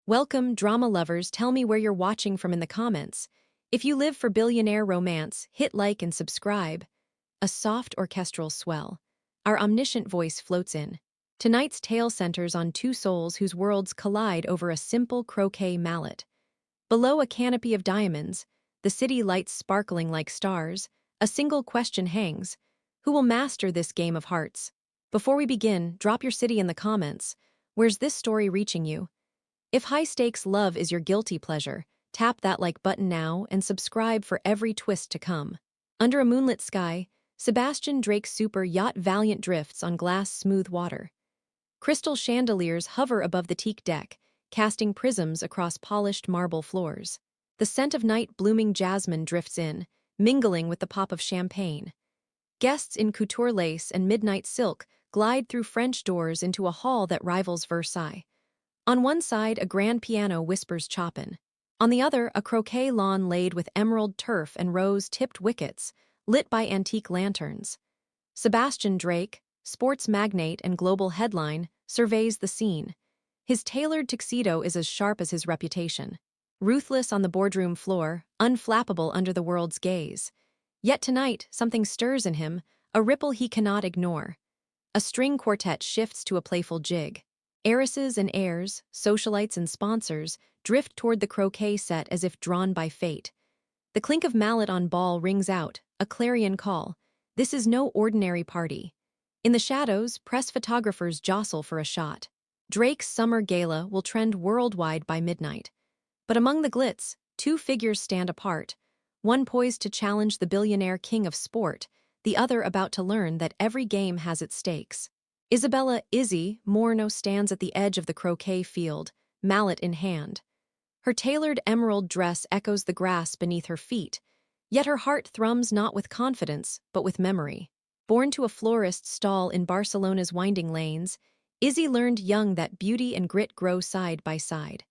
Welcome, drama lovers. Tell me where you're watching from in the comments. If you live for billionaire romance, hit like and subscribe. A soft orchestral swell. Our omniscient voice floats in. Tonight's tale centers on two souls whose worlds collide over a simple croquet mallet. Below a canopy of diamonds, the city lights sparkling like stars, a single question hangs. Who will master this game of hearts? Before we begin, drop your city in the comments. Where's this story reaching you? If high-stakes love is your guilty pleasure, tap that like button now and subscribe for every twist to come. Under a moonlit sky, Sebastian Drake's super yacht Valiant drifts on glass-smooth water. Crystal chandeliers hover above the teak deck, casting prisms across polished marble floors. The scent of night-blooming jasmine drifts in, mingling with the pop of champagne. Guests in couture lace and midnight silk glide through French doors into a hall that rivals Versailles. On one side, a grand piano whispers Chopin. On the other, a croquet lawn laid with emerald turf and rose-tipped wickets, lit by antique lanterns. Sebastian Drake, sports magnate and global headline, surveys the scene. His tailored tuxedo is as sharp as his reputation. Ruthless on the boardroom floor, unflappable under the world's gaze. Yet tonight, something stirs in him, a ripple he cannot ignore. A string quartet shifts to a playful jig. Heiresses and heirs, socialites and sponsors, drift toward the croquet set as if drawn by fate. The clink of mallet on ball rings out, a clarion call. This is no ordinary party. In the shadows, press photographers jostle for a shot. Drake's summer gala will trend worldwide by midnight. But among the glitz, two figures stand apart, one poised to challenge the billionaire king of sport, the other about to learn that every game has its stakes. Izzy Moreno stands at the edge of the croquet field, mallet in hand. Her tailored emerald dress echoes the grass beneath her feet, yet her heart thrums not with confidence, but with memory. Born to a florist's stall in Barcelona's winding lanes, Izzy learned young that beauty and grit grow side by side.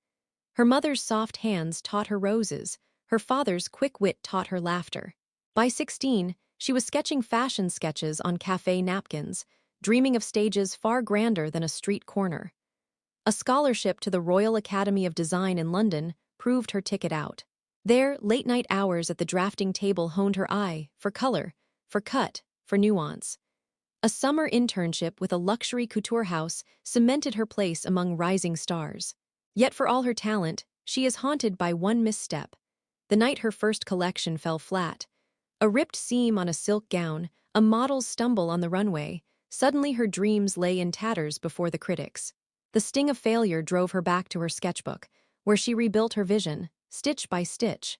Her mother's soft hands taught her roses, her father's quick wit taught her laughter. By 16, she was sketching fashion sketches on cafe napkins, dreaming of stages far grander than a street corner. A scholarship to the Royal Academy of Design in London proved her ticket out. There, late-night hours at the drafting table honed her eye for color, for cut, for nuance. A summer internship with a luxury couture house cemented her place among rising stars. Yet for all her talent, she is haunted by one misstep. The night her first collection fell flat. A ripped seam on a silk gown, a model's stumble on the runway. Suddenly her dreams lay in tatters before the critics. The sting of failure drove her back to her sketchbook, where she rebuilt her vision, stitch by stitch.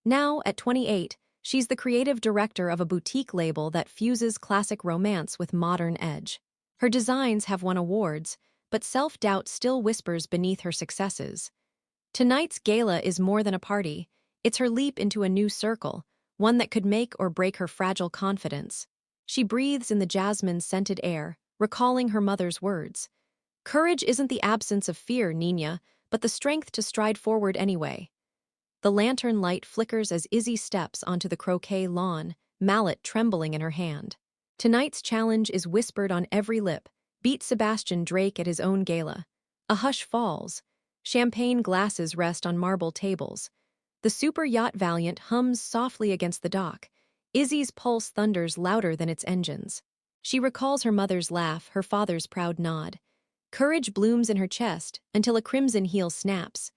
Now, at 28, she's the creative director of a boutique label that fuses classic romance with modern edge. Her designs have won awards, but self-doubt still whispers beneath her successes. Tonight's gala is more than a party. It's her leap into a new circle, one that could make or break her fragile confidence. She breathes in the jasmine-scented air, recalling her mother's words. Courage isn't the absence of fear, Nina, but the strength to stride forward anyway. The lantern light flickers as Izzy steps onto the croquet lawn, mallet trembling in her hand. Tonight's challenge is whispered on every lip. Beat Sebastian Drake at his own gala. A hush falls. Champagne glasses rest on marble tables. The super yacht Valiant hums softly against the dock. Izzy's pulse thunders louder than its engines. She recalls her mother's laugh, her father's proud nod. Courage blooms in her chest until a crimson heel snaps.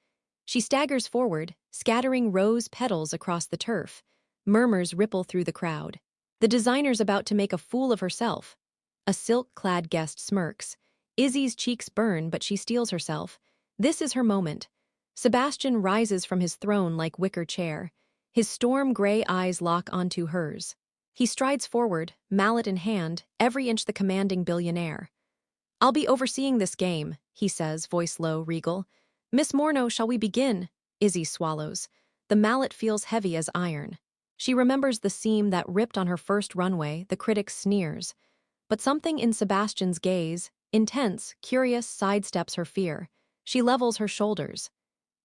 She staggers forward, scattering rose petals across the turf. Murmurs ripple through the crowd. The designer's about to make a fool of herself. A silk-clad guest smirks. Izzy's cheeks burn, but she steels herself. This is her moment. Sebastian rises from his throne like wicker chair. His storm-gray eyes lock onto hers. He strides forward, mallet in hand, every inch the commanding billionaire. "I'll be overseeing this game," he says, voice low, regal. "Miss Moreno, shall we begin?" Izzy swallows. The mallet feels heavy as iron. She remembers the seam that ripped on her first runway, the critic's sneers. But something in Sebastian's gaze, intense, curious, sidesteps her fear. She levels her shoulders.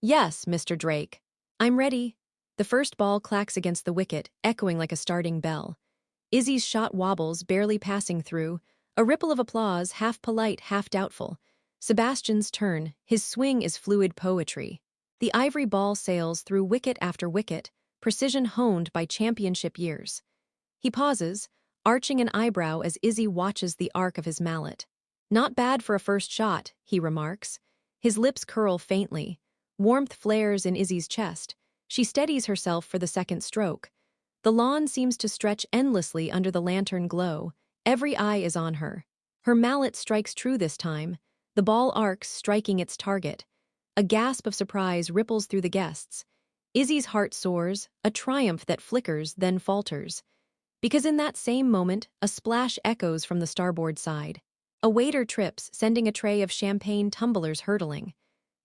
"Yes, Mr. Drake. I'm ready." The first ball clacks against the wicket, echoing like a starting bell. Izzy's shot wobbles, barely passing through. A ripple of applause, half polite, half doubtful. Sebastian's turn, his swing is fluid poetry. The ivory ball sails through wicket after wicket, precision honed by championship years. He pauses, arching an eyebrow as Izzy watches the arc of his mallet. Not bad for a first shot, he remarks. His lips curl faintly. Warmth flares in Izzy's chest. She steadies herself for the second stroke. The lawn seems to stretch endlessly under the lantern glow. Every eye is on her. Her mallet strikes true this time. The ball arcs, striking its target. A gasp of surprise ripples through the guests. Izzy's heart soars, a triumph that flickers, then falters. Because in that same moment, a splash echoes from the starboard side. A waiter trips, sending a tray of champagne tumblers hurtling.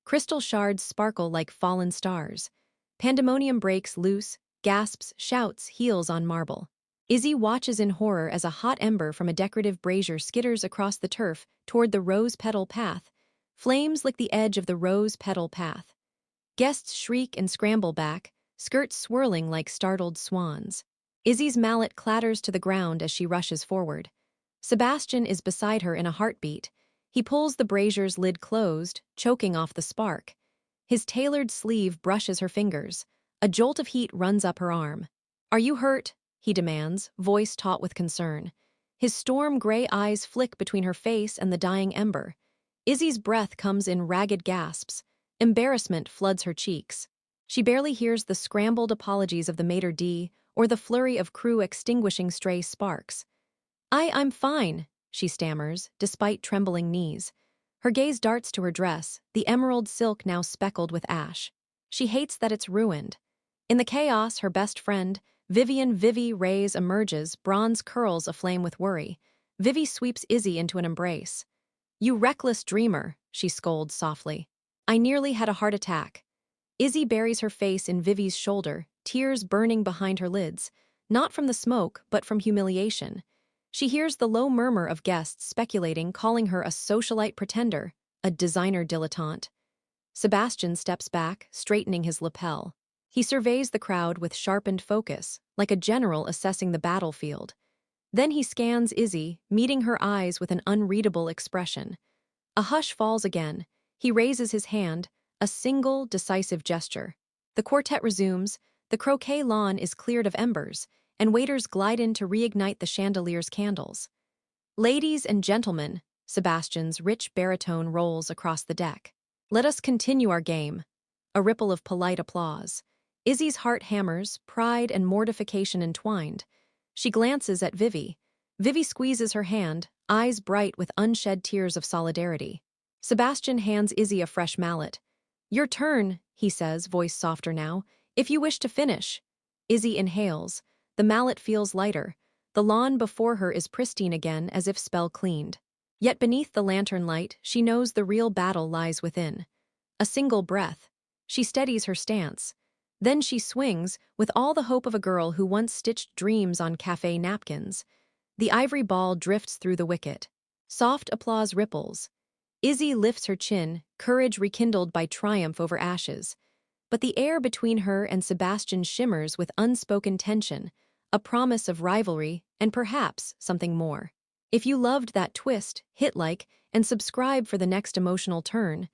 Crystal shards sparkle like fallen stars. Pandemonium breaks loose, gasps, shouts, heels on marble. Izzy watches in horror as a hot ember from a decorative brazier skitters across the turf toward the rose petal path. Flames lick the edge of the rose petal path. Guests shriek and scramble back, skirts swirling like startled swans. Izzy's mallet clatters to the ground as she rushes forward. Sebastian is beside her in a heartbeat. He pulls the brazier's lid closed, choking off the spark. His tailored sleeve brushes her fingers. A jolt of heat runs up her arm. "Are you hurt?" he demands, voice taut with concern. His storm-gray eyes flick between her face and the dying ember. Izzy's breath comes in ragged gasps. Embarrassment floods her cheeks. She barely hears the scrambled apologies of the maitre d' or the flurry of crew extinguishing stray sparks. I'm fine," she stammers, despite trembling knees. Her gaze darts to her dress, the emerald silk now speckled with ash. She hates that it's ruined. In the chaos, her best friend, Vivi Reyes emerges, bronze curls aflame with worry. Vivi sweeps Izzy into an embrace. "You reckless dreamer," she scolds softly. "I nearly had a heart attack." Izzy buries her face in Vivi's shoulder, tears burning behind her lids, not from the smoke, but from humiliation. She hears the low murmur of guests speculating, calling her a socialite pretender, a designer dilettante. Sebastian steps back, straightening his lapel. He surveys the crowd with sharpened focus, like a general assessing the battlefield. Then he scans Izzy, meeting her eyes with an unreadable expression. A hush falls again. He raises his hand, a single, decisive gesture. The quartet resumes, the croquet lawn is cleared of embers, and waiters glide in to reignite the chandelier's candles. "Ladies and gentlemen," Sebastian's rich baritone rolls across the deck. "Let us continue our game." A ripple of polite applause. Izzy's heart hammers, pride and mortification entwined. She glances at Vivi. Vivi squeezes her hand, eyes bright with unshed tears of solidarity. Sebastian hands Izzy a fresh mallet. "Your turn," he says, voice softer now, "if you wish to finish." Izzy inhales. The mallet feels lighter. The lawn before her is pristine again, as if spell-cleaned. Yet beneath the lantern light, she knows the real battle lies within. A single breath. She steadies her stance. Then she swings, with all the hope of a girl who once stitched dreams on cafe napkins. The ivory ball drifts through the wicket. Soft applause ripples. Izzy lifts her chin, courage rekindled by triumph over ashes. But the air between her and Sebastian shimmers with unspoken tension, a promise of rivalry, and perhaps something more. If you loved that twist, hit like, and subscribe for the next emotional turn.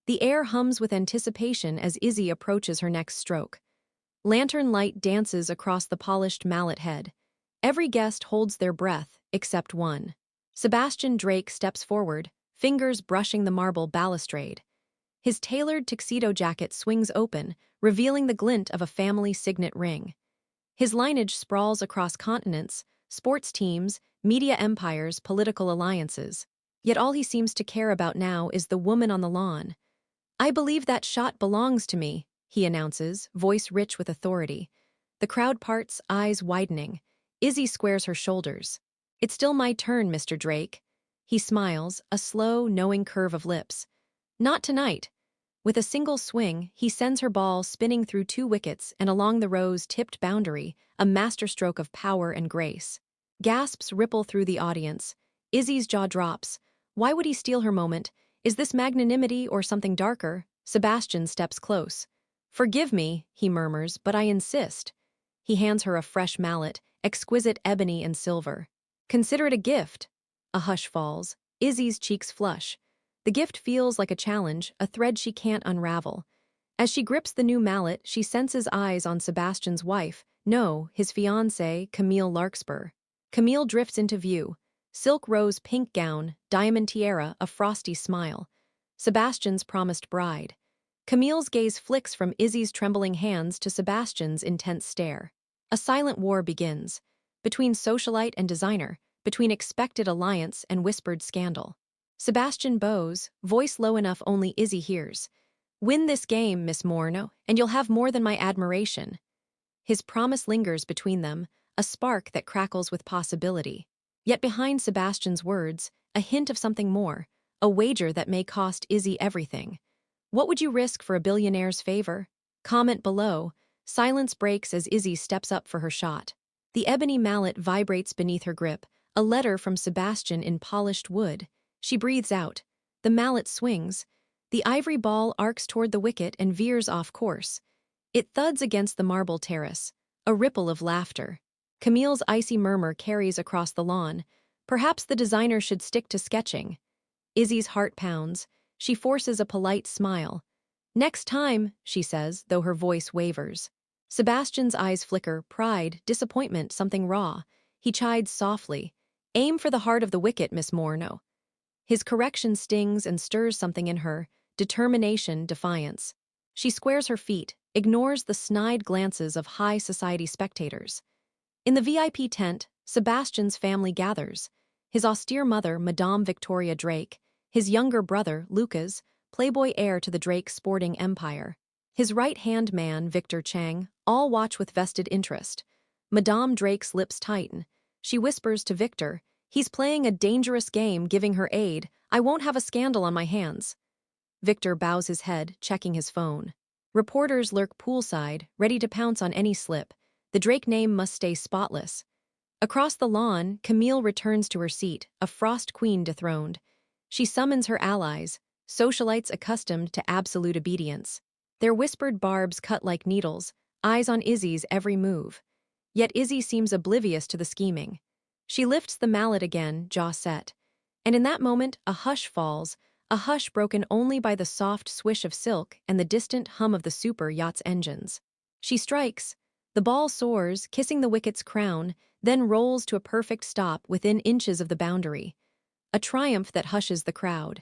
The air hums with anticipation as Izzy approaches her next stroke. Lantern light dances across the polished mallet head. Every guest holds their breath, except one. Sebastian Drake steps forward, fingers brushing the marble balustrade. His tailored tuxedo jacket swings open, revealing the glint of a family signet ring. His lineage sprawls across continents, sports teams, media empires, political alliances. Yet all he seems to care about now is the woman on the lawn. "I believe that shot belongs to me," he announces, voice rich with authority. The crowd parts, eyes widening. Izzy squares her shoulders. "It's still my turn, Mr. Drake." He smiles, a slow, knowing curve of lips. "Not tonight." With a single swing, he sends her ball spinning through two wickets and along the row's tipped boundary, a masterstroke of power and grace. Gasps ripple through the audience. Izzy's jaw drops. Why would he steal her moment? Is this magnanimity or something darker? Sebastian steps close. "Forgive me," he murmurs, "but I insist." He hands her a fresh mallet, exquisite ebony and silver. "Consider it a gift." A hush falls. Izzy's cheeks flush. The gift feels like a challenge, a thread she can't unravel. As she grips the new mallet, she senses eyes on Sebastian's wife, no, his fiancée, Camille Larkspur. Camille drifts into view. Silk rose pink gown, diamond tiara, a frosty smile. Sebastian's promised bride. Camille's gaze flicks from Izzy's trembling hands to Sebastian's intense stare. A silent war begins. Between socialite and designer, between expected alliance and whispered scandal. Sebastian bows, voice low enough only Izzy hears. Win this game, Miss Moreno, and you'll have more than my admiration. His promise lingers between them, a spark that crackles with possibility. Yet behind Sebastian's words, a hint of something more, a wager that may cost Izzy everything. What would you risk for a billionaire's favor? Comment below. Silence breaks as Izzy steps up for her shot. The ebony mallet vibrates beneath her grip, a letter from Sebastian in polished wood. She breathes out. The mallet swings. The ivory ball arcs toward the wicket and veers off course. It thuds against the marble terrace. A ripple of laughter. Camille's icy murmur carries across the lawn. Perhaps the designer should stick to sketching. Izzy's heart pounds. She forces a polite smile. Next time, she says, though her voice wavers. Sebastian's eyes flicker, pride, disappointment, something raw. He chides softly. Aim for the heart of the wicket, Miss Moreno. His correction stings and stirs something in her, determination, defiance. She squares her feet, ignores the snide glances of high society spectators. In the VIP tent, Sebastian's family gathers. His austere mother, Madame Victoria Drake, his younger brother, Lucas, playboy heir to the Drake sporting empire. His right-hand man, Victor Chang, all watch with vested interest. Madame Drake's lips tighten. She whispers to Victor, he's playing a dangerous game, giving her aid. I won't have a scandal on my hands. Victor bows his head, checking his phone. Reporters lurk poolside, ready to pounce on any slip. The Drake name must stay spotless. Across the lawn, Camille returns to her seat, a frost queen dethroned. She summons her allies, socialites accustomed to absolute obedience. Their whispered barbs cut like needles, eyes on Izzy's every move. Yet Izzy seems oblivious to the scheming. She lifts the mallet again, jaw set. And in that moment, a hush falls, a hush broken only by the soft swish of silk and the distant hum of the super yacht's engines. She strikes. The ball soars, kissing the wicket's crown, then rolls to a perfect stop within inches of the boundary. A triumph that hushes the crowd.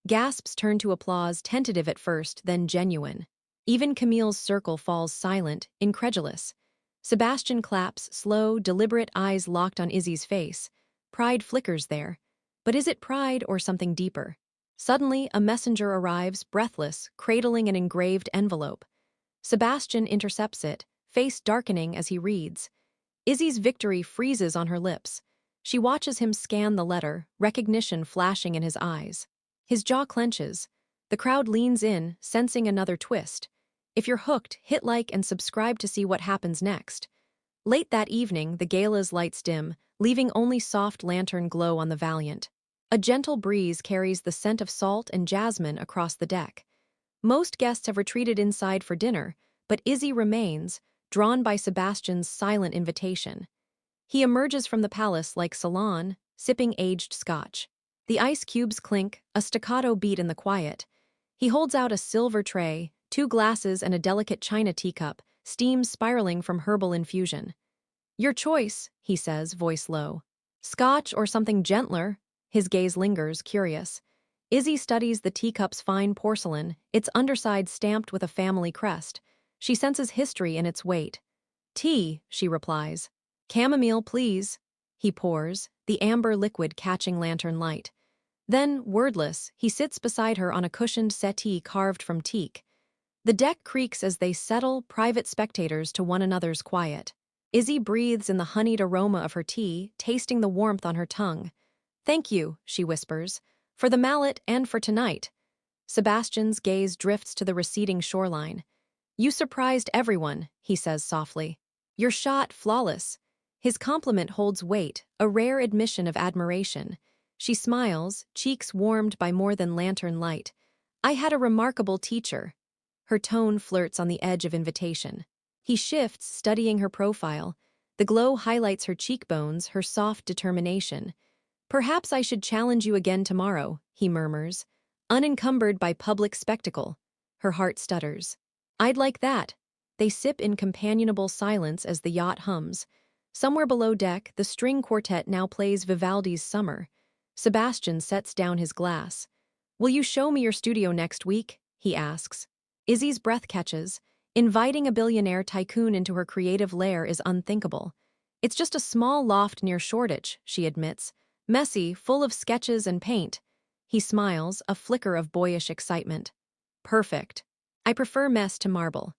Gasps turn to applause, tentative at first, then genuine. Even Camille's circle falls silent, incredulous. Sebastian claps, slow, deliberate, eyes locked on Izzy's face. Pride flickers there. But is it pride or something deeper? Suddenly, a messenger arrives, breathless, cradling an engraved envelope. Sebastian intercepts it, face darkening as he reads. Izzy's victory freezes on her lips. She watches him scan the letter, recognition flashing in his eyes. His jaw clenches. The crowd leans in, sensing another twist. If you're hooked, hit like and subscribe to see what happens next. Late that evening, the gala's lights dim, leaving only soft lantern glow on the Valiant. A gentle breeze carries the scent of salt and jasmine across the deck. Most guests have retreated inside for dinner, but Izzy remains, drawn by Sebastian's silent invitation. He emerges from the palace like Salon, sipping aged scotch. The ice cubes clink, a staccato beat in the quiet. He holds out a silver tray, 2 glasses and a delicate china teacup, steam spiraling from herbal infusion. Your choice, he says, voice low. Scotch or something gentler? His gaze lingers, curious. Izzy studies the teacup's fine porcelain, its underside stamped with a family crest. She senses history in its weight. Tea, she replies. Chamomile, please. He pours, the amber liquid catching lantern light. Then, wordless, he sits beside her on a cushioned settee carved from teak. The deck creaks as they settle, private spectators to one another's quiet. Izzy breathes in the honeyed aroma of her tea, tasting the warmth on her tongue. Thank you, she whispers, for the mallet and for tonight. Sebastian's gaze drifts to the receding shoreline. You surprised everyone, he says softly. Your shot flawless. His compliment holds weight, a rare admission of admiration. She smiles, cheeks warmed by more than lantern light. I had a remarkable teacher. Her tone flirts on the edge of invitation. He shifts, studying her profile. The glow highlights her cheekbones, her soft determination. Perhaps I should challenge you again tomorrow, he murmurs. unencumbered by public spectacle. Her heart stutters. I'd like that. They sip in companionable silence as the yacht hums. Somewhere below deck, the string quartet now plays Vivaldi's Summer. Sebastian sets down his glass. Will you show me your studio next week? He asks. Izzy's breath catches. Inviting a billionaire tycoon into her creative lair is unthinkable. It's just a small loft near Shoreditch, she admits. Messy, full of sketches and paint. He smiles, a flicker of boyish excitement. Perfect. I prefer mess to marble.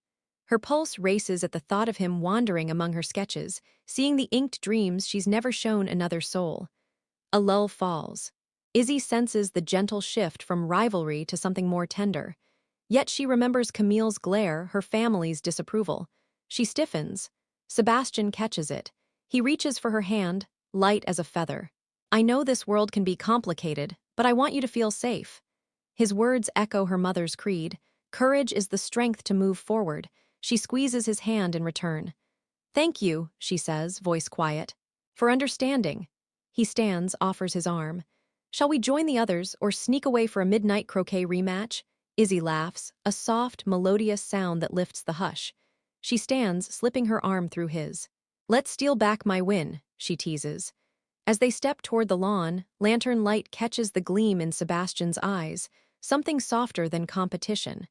Her pulse races at the thought of him wandering among her sketches, seeing the inked dreams she's never shown another soul. A lull falls. Izzy senses the gentle shift from rivalry to something more tender. Yet she remembers Camille's glare, her family's disapproval. She stiffens. Sebastian catches it. He reaches for her hand, light as a feather. I know this world can be complicated, but I want you to feel safe. His words echo her mother's creed. Courage is the strength to move forward. She squeezes his hand in return. Thank you, she says, voice quiet. For understanding. He stands, offers his arm. Shall we join the others or sneak away for a midnight croquet rematch? Izzy laughs, a soft, melodious sound that lifts the hush. She stands, slipping her arm through his. Let's steal back my win, she teases. As they step toward the lawn, lantern light catches the gleam in Sebastian's eyes, something softer than competition.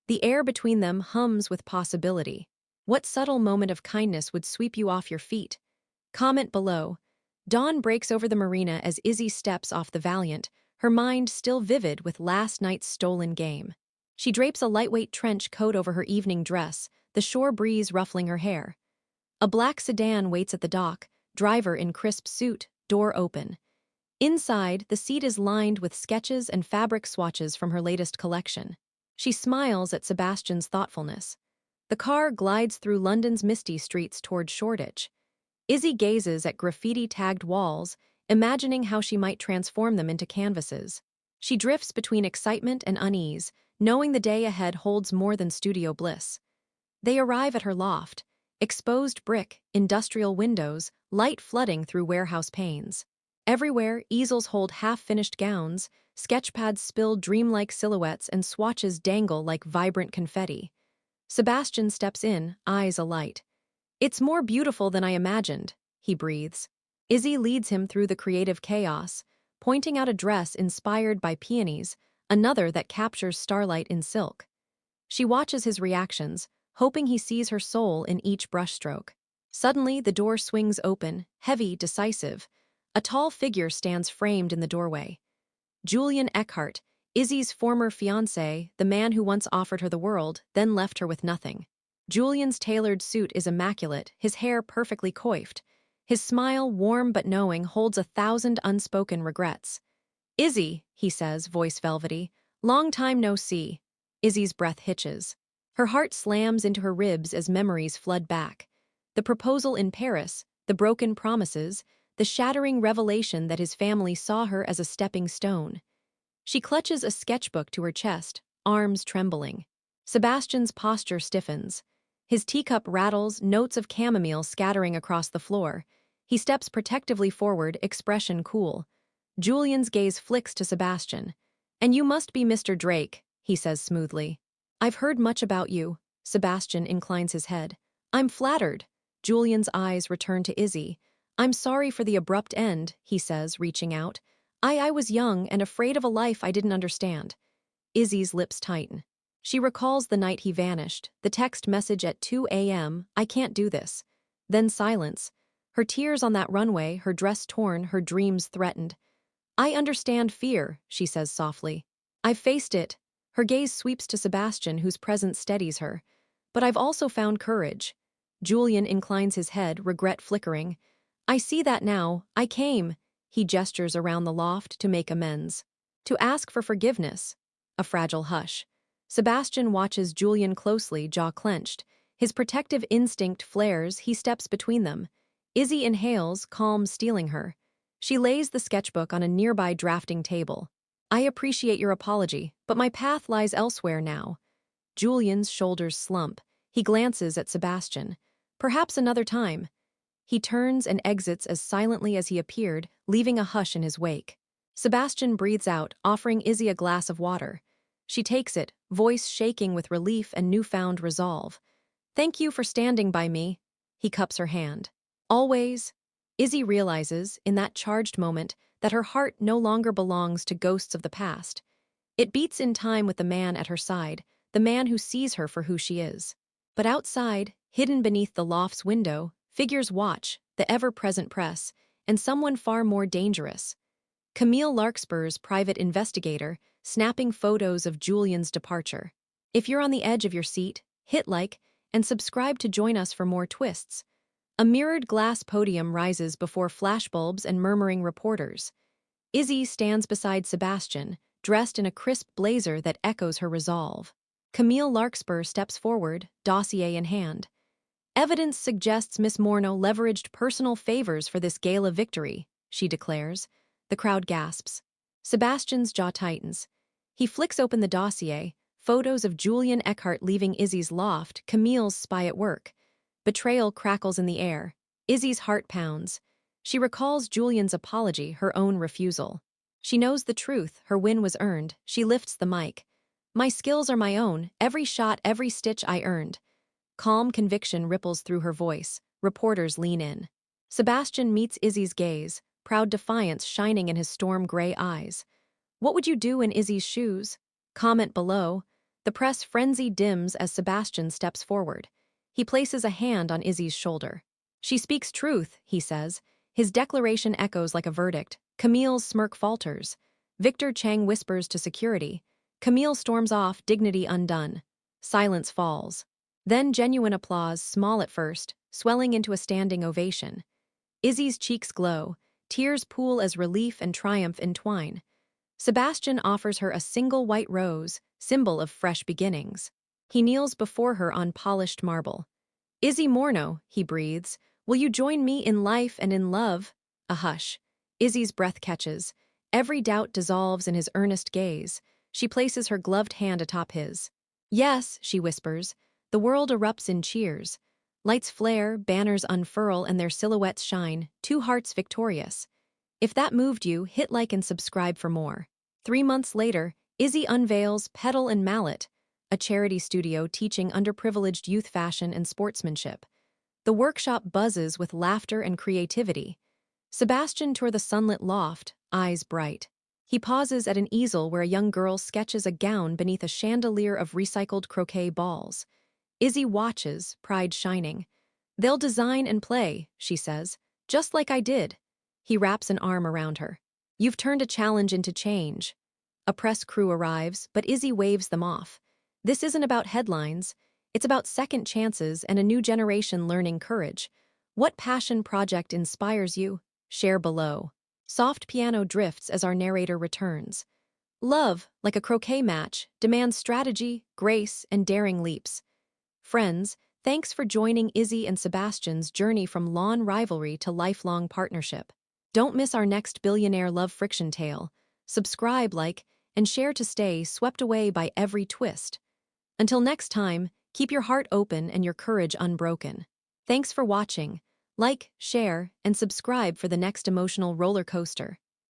The air between them hums with possibility. What subtle moment of kindness would sweep you off your feet? Comment below. Dawn breaks over the marina as Izzy steps off the Valiant, her mind still vivid with last night's stolen game. She drapes a lightweight trench coat over her evening dress, the shore breeze ruffling her hair. A black sedan waits at the dock, driver in crisp suit, door open. Inside, the seat is lined with sketches and fabric swatches from her latest collection. She smiles at Sebastian's thoughtfulness. The car glides through London's misty streets toward Shoreditch. Izzy gazes at graffiti-tagged walls, imagining how she might transform them into canvases. She drifts between excitement and unease, knowing the day ahead holds more than studio bliss. They arrive at her loft. Exposed brick, industrial windows, light flooding through warehouse panes. Everywhere, easels hold half-finished gowns, sketchpads spill dreamlike silhouettes, and swatches dangle like vibrant confetti. Sebastian steps in, eyes alight. It's more beautiful than I imagined, he breathes. Izzy leads him through the creative chaos, pointing out a dress inspired by peonies, another that captures starlight in silk. She watches his reactions, hoping he sees her soul in each brushstroke. Suddenly, the door swings open, heavy, decisive. A tall figure stands framed in the doorway. Julian Eckhart, Izzy's former fiancé, the man who once offered her the world, then left her with nothing. Julian's tailored suit is immaculate, his hair perfectly coiffed. His smile, warm but knowing, holds 1,000 unspoken regrets. Izzy, he says, voice velvety, long time no see. Izzy's breath hitches. Her heart slams into her ribs as memories flood back. The proposal in Paris, the broken promises, the shattering revelation that his family saw her as a stepping stone. She clutches a sketchbook to her chest, arms trembling. Sebastian's posture stiffens. His teacup rattles, notes of chamomile scattering across the floor. He steps protectively forward, expression cool. Julian's gaze flicks to Sebastian. And you must be Mr. Drake, he says smoothly. I've heard much about you. Sebastian inclines his head. I'm flattered. Julian's eyes return to Izzy. I'm sorry for the abrupt end, he says, reaching out. I was young and afraid of a life I didn't understand. Izzy's lips tighten. She recalls the night he vanished, the text message at 2 a.m., I can't do this. Then silence. Her tears on that runway, her dress torn, her dreams threatened. I understand fear, she says softly. I've faced it. Her gaze sweeps to Sebastian, whose presence steadies her. But I've also found courage. Julian inclines his head, regret flickering. I see that now. I came. He gestures around the loft to make amends. To ask for forgiveness. A fragile hush. Sebastian watches Julian closely, jaw clenched. His protective instinct flares, he steps between them. Izzy inhales, calm stealing her. She lays the sketchbook on a nearby drafting table. I appreciate your apology, but my path lies elsewhere now. Julian's shoulders slump. He glances at Sebastian. Perhaps another time. He turns and exits as silently as he appeared, leaving a hush in his wake. Sebastian breathes out, offering Izzy a glass of water. She takes it, voice shaking with relief and newfound resolve. Thank you for standing by me. He cups her hand. Always. Izzy realizes, in that charged moment, that her heart no longer belongs to ghosts of the past. It beats in time with the man at her side, the man who sees her for who she is. But outside, hidden beneath the loft's window, figures watch, the ever-present press, and someone far more dangerous. Camille Larkspur's private investigator, snapping photos of Julian's departure. If you're on the edge of your seat, hit like, and subscribe to join us for more twists. A mirrored glass podium rises before flashbulbs and murmuring reporters. Izzy stands beside Sebastian, dressed in a crisp blazer that echoes her resolve. Camille Larkspur steps forward, dossier in hand. Evidence suggests Miss Moreno leveraged personal favors for this gala victory, she declares. The crowd gasps. Sebastian's jaw tightens. He flicks open the dossier, photos of Julian Eckhart leaving Izzy's loft, Camille's spy at work. Betrayal crackles in the air. Izzy's heart pounds. She recalls Julian's apology, her own refusal. She knows the truth, her win was earned. She lifts the mic. My skills are my own, every shot, every stitch I earned. Calm conviction ripples through her voice. Reporters lean in. Sebastian meets Izzy's gaze, proud defiance shining in his storm-gray eyes. What would you do in Izzy's shoes? Comment below. The press frenzy dims as Sebastian steps forward. He places a hand on Izzy's shoulder. She speaks truth, he says. His declaration echoes like a verdict. Camille's smirk falters. Victor Chang whispers to security. Camille storms off, dignity undone. Silence falls. Then genuine applause, small at first, swelling into a standing ovation. Izzy's cheeks glow. Tears pool as relief and triumph entwine. Sebastian offers her a single white rose, symbol of fresh beginnings. He kneels before her on polished marble. Izzy Moreno, he breathes, will you join me in life and in love? A hush. Izzy's breath catches. Every doubt dissolves in his earnest gaze. She places her gloved hand atop his. Yes, she whispers. The world erupts in cheers. Lights flare, banners unfurl, and their silhouettes shine, two hearts victorious. If that moved you, hit like and subscribe for more. 3 months later, Izzy unveils Petal and Mallet, a charity studio teaching underprivileged youth fashion and sportsmanship. The workshop buzzes with laughter and creativity. Sebastian tours the sunlit loft, eyes bright. He pauses at an easel where a young girl sketches a gown beneath a chandelier of recycled croquet balls. Izzy watches, pride shining. They'll design and play, she says, just like I did. He wraps an arm around her. You've turned a challenge into change. A press crew arrives, but Izzy waves them off. This isn't about headlines. It's about second chances and a new generation learning courage. What passion project inspires you? Share below. Soft piano drifts as our narrator returns. Love, like a croquet match, demands strategy, grace, and daring leaps. Friends, thanks for joining Izzy and Sebastian's journey from lawn rivalry to lifelong partnership. Don't miss our next billionaire love friction tale. Subscribe, like, and share to stay swept away by every twist. Until next time, keep your heart open and your courage unbroken. Thanks for watching. Like, share, and subscribe for the next emotional roller coaster.